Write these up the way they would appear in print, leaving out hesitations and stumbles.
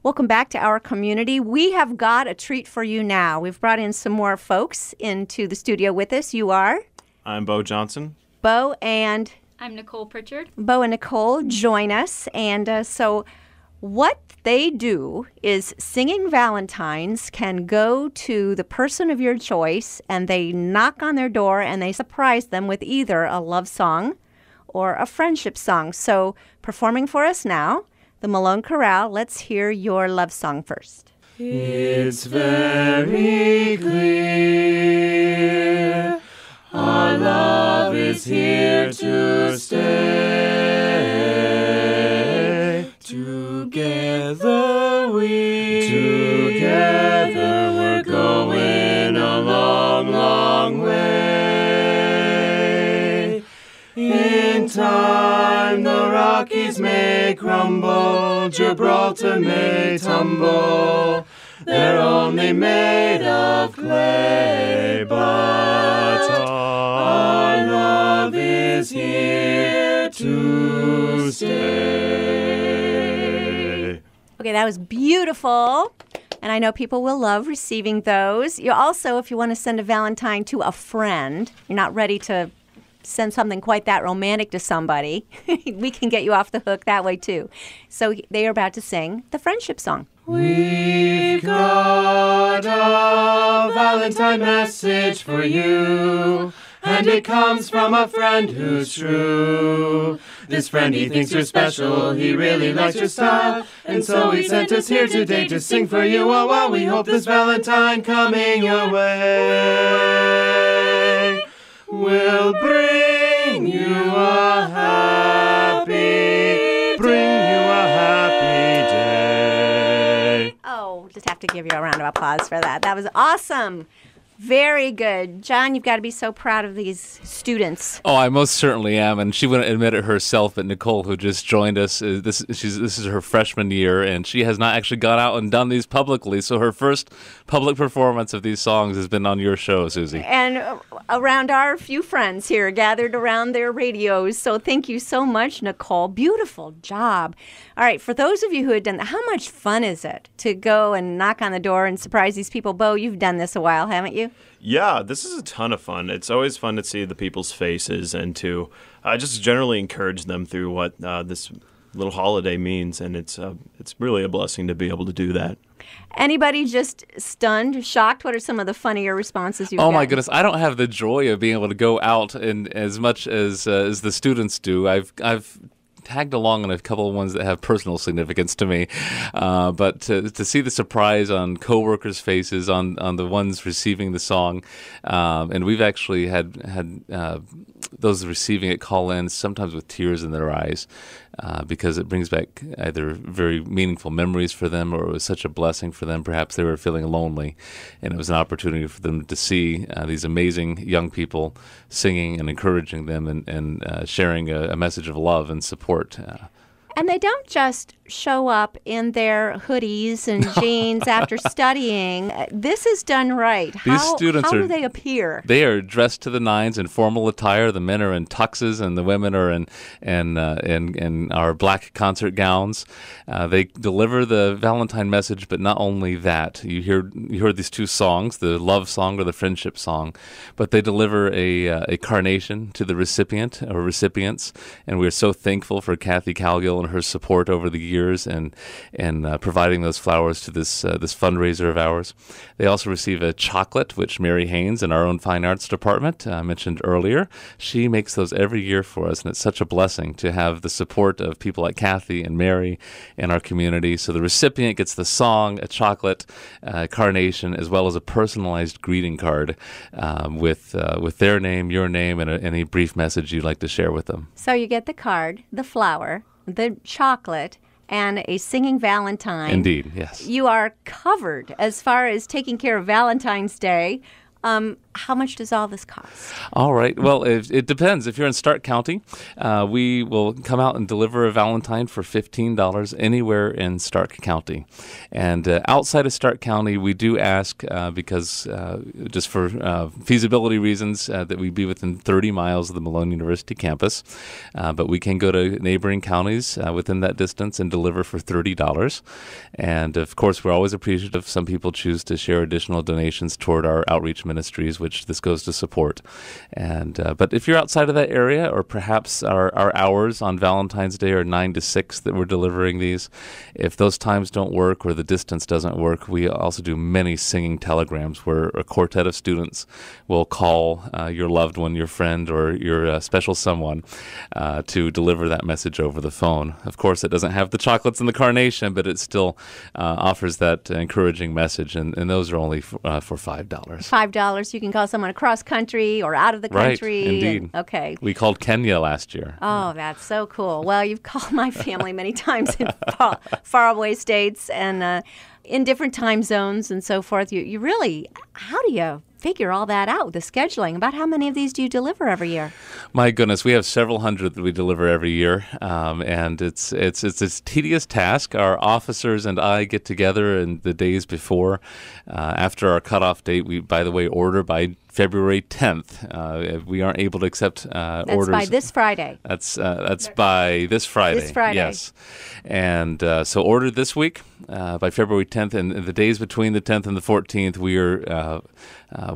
Welcome back to our community. We have got a treat for you now. We've brought in some more folks into the studio with us. You are? I'm Bo Johnson. Bo and... I'm Nicole Pritchard. Bo and Nicole join us. And so what they do is Singing Valentines can go to the person of your choice, and they knock on their door and they surprise them with either a love song or a friendship song. So performing for us now, the Malone Chorale. Let's hear your love song first. It's very clear our love is here to stay. Together we're going a long, long way. In time the Rockies may crumble, Gibraltar may tumble. They're only made of clay, but our love is here to stay. Okay, that was beautiful. And I know people will love receiving those. You also, if you want to send a Valentine to a friend, you're not ready to send something quite that romantic to somebody, we can get you off the hook that way too. So they are about to sing the friendship song. We've got a Valentine message for you, and it comes from a friend who's true. This friend, he thinks you're special, he really likes your style, and so he sent us here today to sing for you. Oh, well, we hope this Valentine coming your way will bring you a happy day. Oh, just have to give you a round of applause for that. That was awesome. Very good. John, you've got to be so proud of these students. Oh, I most certainly am, and she wouldn't admit it herself, but Nicole, who just joined us, this is her freshman year, and she has not actually gone out and done these publicly, so her first public performance of these songs has been on your show, Susie. And around our few friends here gathered around their radios, so thank you so much, Nicole. Beautiful job. All right, for those of you who had done that, how much fun is it to go and knock on the door and surprise these people? Bo, you've done this a while, haven't you? Yeah, this is a ton of fun. It's always fun to see the people's faces and to just generally encourage them through what this little holiday means, and it's really a blessing to be able to do that. Anybody just stunned, shocked? What are some of the funnier responses you've my gotten? goodness, I don't have the joy of being able to go out and as much as the students do. I've tagged along on a couple of ones that have personal significance to me, but to see the surprise on coworkers' faces, on the ones receiving the song, and we've actually had those receiving it call in sometimes with tears in their eyes, because it brings back either very meaningful memories for them, or it was such a blessing for them. Perhaps they were feeling lonely, and it was an opportunity for them to see these amazing young people singing and encouraging them and sharing a message of love and support. And they don't just show up in their hoodies and jeans after studying. This is done right. These students how do they appear? They are dressed to the nines in formal attire. The men are in tuxes, and the women are in our black concert gowns. They deliver the Valentine message, but not only that. You heard these two songs, the love song or the friendship song, but they deliver a carnation to the recipient or recipients, and we're so thankful for Kathy Calgill and her support over the years and providing those flowers to this fundraiser of ours. They also receive a chocolate, which Mary Haynes in our own Fine Arts Department mentioned earlier. She makes those every year for us, and it's such a blessing to have the support of people like Kathy and Mary in our community. So the recipient gets the song, a chocolate, carnation, as well as a personalized greeting card with their name, your name, and any brief message you'd like to share with them. So you get the card, the flower, the chocolate, and a singing Valentine. Indeed, yes. You are covered as far as taking care of Valentine's Day. how much does all this cost? All right. Well, it depends. If you're in Stark County, we will come out and deliver a Valentine for $15 anywhere in Stark County. And outside of Stark County, we do ask, because just for feasibility reasons, that we be within 30 miles of the Malone University campus. But we can go to neighboring counties within that distance and deliver for $30. And, of course, we're always appreciative. Some people choose to share additional donations toward our outreach ministries, which this goes to support. And but if you're outside of that area, or perhaps our hours on Valentine's Day are 9 to 6 that we're delivering these, if those times don't work or the distance doesn't work, we also do many singing telegrams where a quartet of students will call your loved one, your friend, or your special someone to deliver that message over the phone. Of course, it doesn't have the chocolates and the carnation, but it still offers that encouraging message, and those are only for $5. $5. You can call someone across country or out of the country. Right, indeed. Okay. We called Kenya last year. Oh, that's so cool. Well, you've called my family many times in faraway states and in different time zones and so forth. You really, how do you figure all that out, the scheduling? About how many of these do you deliver every year? My goodness, we have several hundred that we deliver every year, and it's a tedious task. Our officers and I get together in the days before, after our cutoff date. We, by the way, order by February 10th. We aren't able to accept orders. That's by this Friday. That's by this Friday. This Friday. Yes. And so order this week by February 10th. And the days between the 10th and the 14th, we are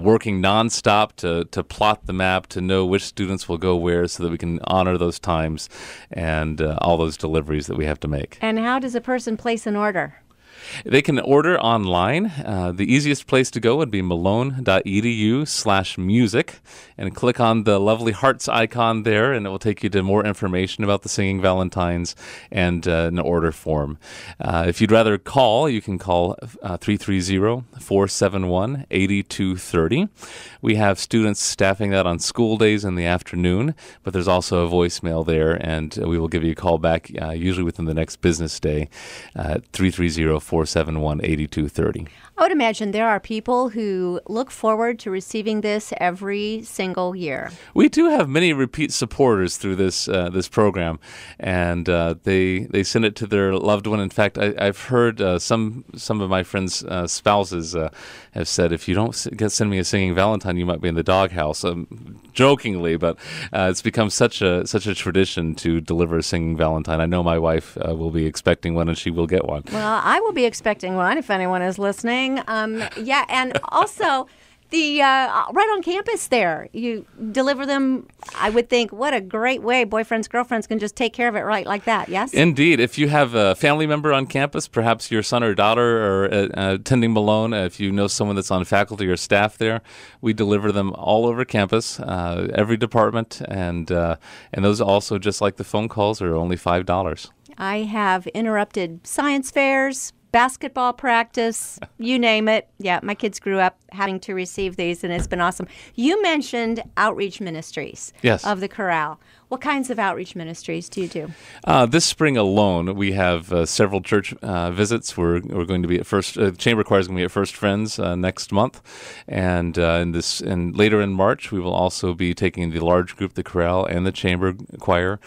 working nonstop to plot the map, to know which students will go where so that we can honor those times and all those deliveries that we have to make. And how does a person place an order? They can order online. The easiest place to go would be malone.edu/music, and click on the lovely hearts icon there, and it will take you to more information about the Singing Valentines and an order form. If you'd rather call, you can call 330-471-8230. We have students staffing that on school days in the afternoon, but there's also a voicemail there, and we will give you a call back usually within the next business day at 330-471-8230. I would imagine there are people who look forward to receiving this every single year. We do have many repeat supporters through this program, and they send it to their loved one. In fact, I've heard some of my friends' spouses have said, if you don't send me a singing Valentine, you might be in the doghouse. Jokingly, but it's become such a tradition to deliver a singing Valentine. I know my wife will be expecting one, and she will get one. Well, I will be expecting one if anyone is listening. Yeah, and also the right on campus there, you deliver them. I would think, what a great way boyfriends, girlfriends can just take care of it right like that, yes? Indeed. If you have a family member on campus, perhaps your son or daughter are attending Malone, if you know someone that's on faculty or staff there, we deliver them all over campus, every department, and those also, just like the phone calls, are only $5. I have interrupted science fairs, basketball practice, you name it. Yeah, my kids grew up having to receive these, and it's been awesome. You mentioned outreach ministries of the Chorale. What kinds of outreach ministries do you do? This spring alone, we have several church visits. We're going to be at First. Chamber Choir is going to be at First Friends next month, and later in March, we will also be taking the large group, the chorale and the chamber choir,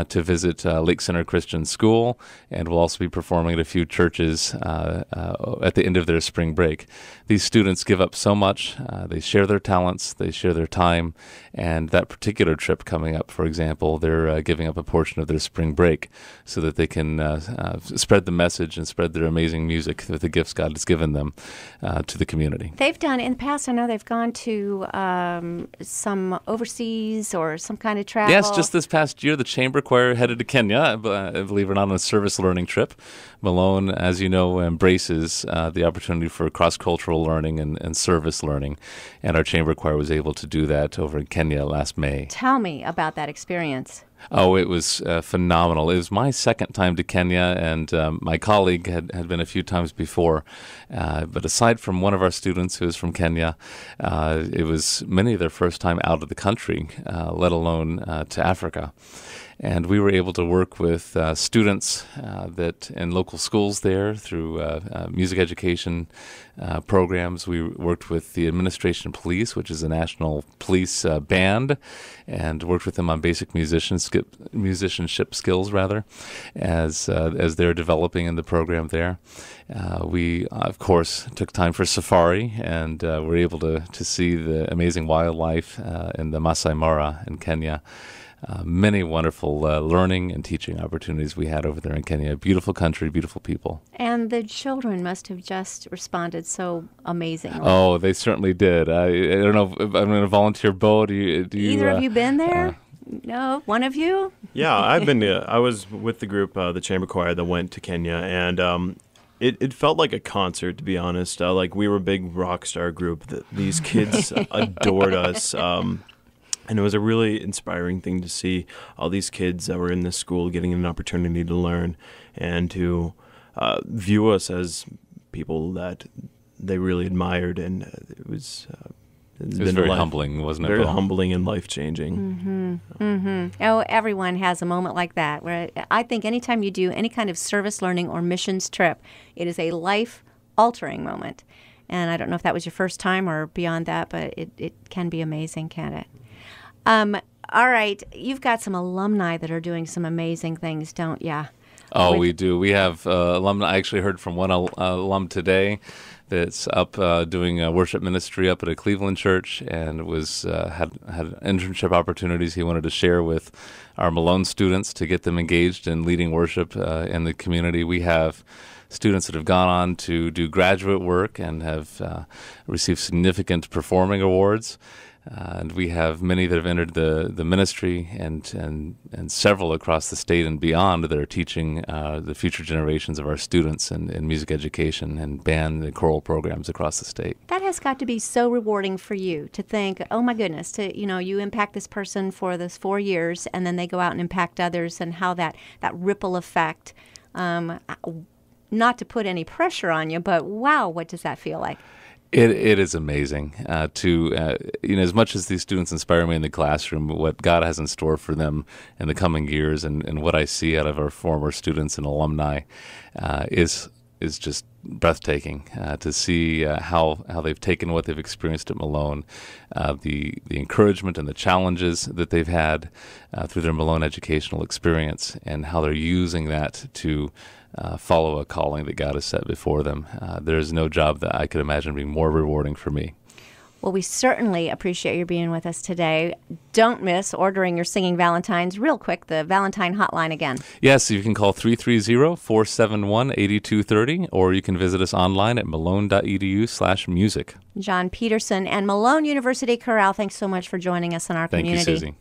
to visit Lake Center Christian School, and we'll also be performing at a few churches at the end of their spring break. These students give up so much. They share their talents, they share their time, and that particular trip coming up, for example, they're giving up a portion of their spring break so that they can spread the message and spread their amazing music with the gifts God has given them to the community. They've done, in the past, I know they've gone to some overseas or some kind of travel. Yes, just this past year, the Chamber Choir headed to Kenya, believe it or not, on a service learning trip. Malone, as you know, embraces the opportunity for cross-cultural learning and service learning, and our Chamber Choir was able to do that over in Kenya last May. Tell me about that experience. Oh, it was phenomenal. It was my second time to Kenya, and my colleague had been a few times before. But aside from one of our students who is from Kenya, it was many of their first time out of the country, let alone to Africa. And we were able to work with students that in local schools there through music education programs. We worked with the Administration Police, which is a national police band, and worked with them on basic musicianship skills, rather, as they're developing in the program there. We, of course, took time for safari, and were able to see the amazing wildlife in the Masai Mara in Kenya. Many wonderful learning and teaching opportunities we had over there in Kenya. Beautiful country, beautiful people. And the children must have just responded so amazingly. Oh, they certainly did. I don't know if I'm going to volunteer. Bo, do you? Either of you been there? No, one of you? Yeah, I've been. I was with the group, the chamber choir that went to Kenya, and it felt like a concert, to be honest. Like we were a big rock star group. These kids adored us. And it was a really inspiring thing to see all these kids that were in this school getting an opportunity to learn and to view us as people that they really admired. And it was very humbling, wasn't it? Very humbling and life-changing. Oh, everyone has a moment like that, where I think anytime you do any kind of service learning or missions trip, it is a life-altering moment. And I don't know if that was your first time or beyond that, but it can be amazing, can't it? All right, you've got some alumni that are doing some amazing things, don't you? Oh, we do. We have alumni. I actually heard from one alum today that's up doing worship ministry up at a Cleveland church, and was had internship opportunities he wanted to share with our Malone students to get them engaged in leading worship in the community. We have students that have gone on to do graduate work and have received significant performing awards. And we have many that have entered the ministry, and several across the state and beyond that are teaching the future generations of our students in music education and band and choral programs across the state. That has got to be so rewarding for you to think, oh my goodness, you impact this person for this 4 years, and then they go out and impact others, and how that ripple effect. Not to put any pressure on you, but wow, what does that feel like? It is amazing as much as these students inspire me in the classroom, what God has in store for them in the coming years, and what I see out of our former students and alumni is just breathtaking to see how they've taken what they've experienced at Malone, the encouragement and the challenges that they've had through their Malone educational experience, and how they're using that to follow a calling that God has set before them. There is no job that I could imagine being more rewarding for me. Well, we certainly appreciate you being with us today. Don't miss ordering your Singing Valentines. Real quick, the Valentine hotline again. Yes, you can call 330-471-8230, or you can visit us online at malone.edu/music. John Peterson and Malone University Chorale, thanks so much for joining us in our community. Thank you, Susie.